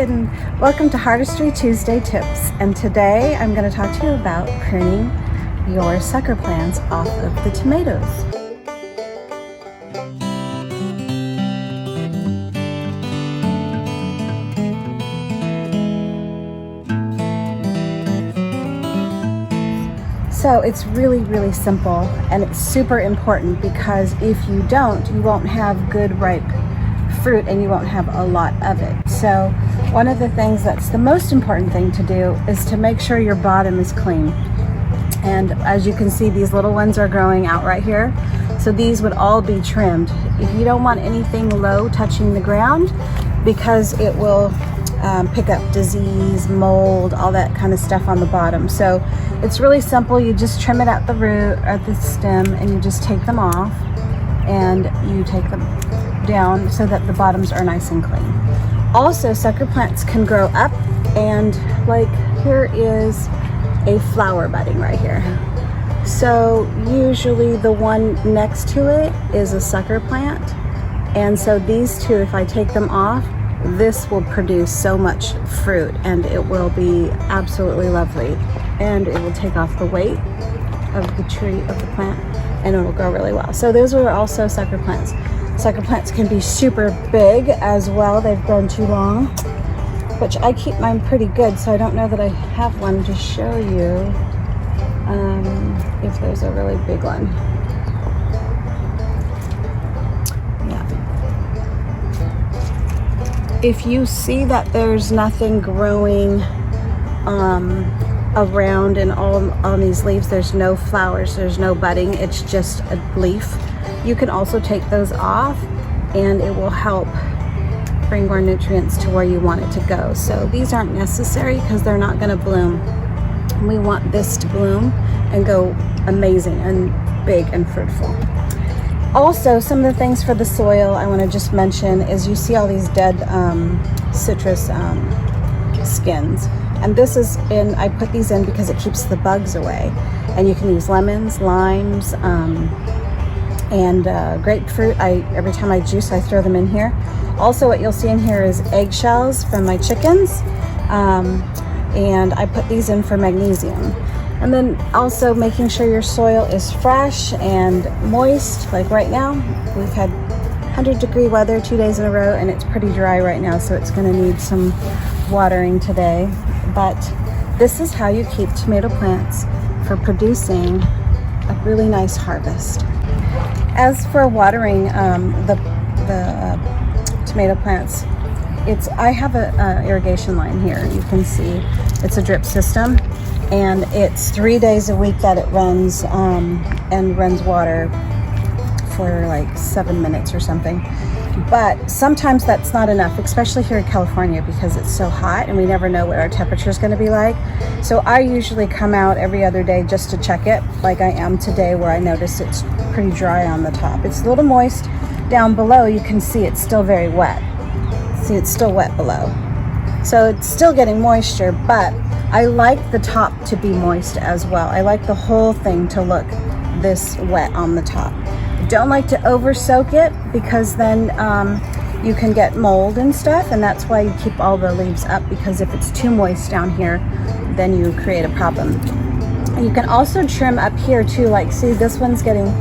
and welcome to Heartistry Tuesday Tips. And today I'm going to talk to you about pruning your sucker plants off of the tomatoes. So it's really simple, and it's super important because if you don't, you won't have good ripe fruit and you won't have a lot of it. So one of the things that's the most important thing to do is to make sure your bottom is clean. And as you can see, these little ones are growing out right here. So these would all be trimmed. If you don't want anything low touching the ground, because it will pick up disease, mold, all that kind of stuff on the bottom. So it's really simple. You just trim it at the root, at the stem, and you just take them off and you take them down so that the bottoms are nice and clean. Also, sucker plants can grow up, and like here is a flower budding right here. So usually the one next to it is a sucker plant. And so these two, if I take them off, this will produce so much fruit and it will be absolutely lovely. And it will take off the weight of the tree, of the plant, and it will grow really well. So those are also sucker plants. Sucker plants can be super big as well. They've grown too long, which I keep mine pretty good, so I don't know that I have one to show you if there's a really big one. If you see that there's nothing growing around and all on these leaves, there's no flowers, there's no budding, it's just a leaf, you can also take those off and it will help bring more nutrients to where you want it to go. So these aren't necessary because they're not going to bloom. We want this to bloom and go amazing and big and fruitful. Also, some of the things for the soil I want to just mention is you see all these dead citrus skins. And this is in, I put these in because it keeps the bugs away. And you can use lemons, limes, and grapefruit. Every time I juice, I throw them in here. Also, what you'll see in here is eggshells from my chickens. And I put these in for magnesium. And then also making sure your soil is fresh and moist. Like right now, we've had 100-degree weather 2 days in a row, and it's pretty dry right now, so it's going to need some watering today. But this is how you keep tomato plants for producing a really nice harvest. As for watering the tomato plants, I have an irrigation line here. You can see it's a drip system. And it's 3 days a week that it runs and runs water for like 7 minutes or something. But sometimes that's not enough, especially here in California because it's so hot and we never know what our temperature is going to be like. So I usually come out every other day just to check it, like I am today, where I notice it's pretty dry on the top. It's a little moist down below. You can see it's still very wet. See, it's still wet below. So it's still getting moisture, but I like the top to be moist as well. I like the whole thing to look this wet on the top. Don't like to over soak it because then you can get mold and stuff, and that's why you keep all the leaves up, because if it's too moist down here, then you create a problem. You can also trim up here too, like see this one's getting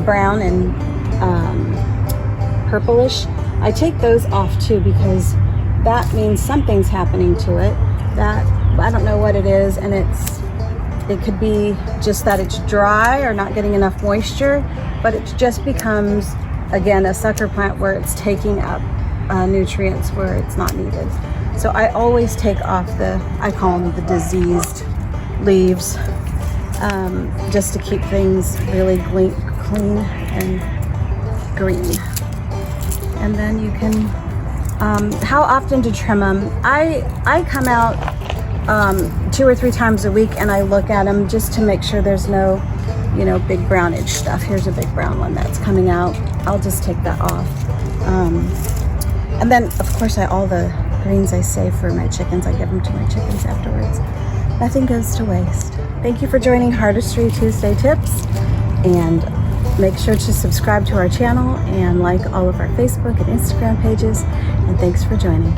brown and purplish. I take those off too because that means something's happening to it. That I don't know what it is, and it could be just that it's dry or not getting enough moisture, but it just becomes, again, a sucker plant where it's taking up nutrients where it's not needed. So I always take off I call them the diseased leaves, just to keep things really clean and green. And then you can, how often to trim them? I come out 2 or 3 times a week and I look at them just to make sure there's no, big brownish stuff. Here's a big brown one that's coming out. I'll just take that off. And then, of course, all the greens I save for my chickens, I give them to my chickens afterwards. Nothing goes to waste. Thank you for joining Heartistry Tuesday Tips, and make sure to subscribe to our channel and like all of our Facebook and Instagram pages. And thanks for joining.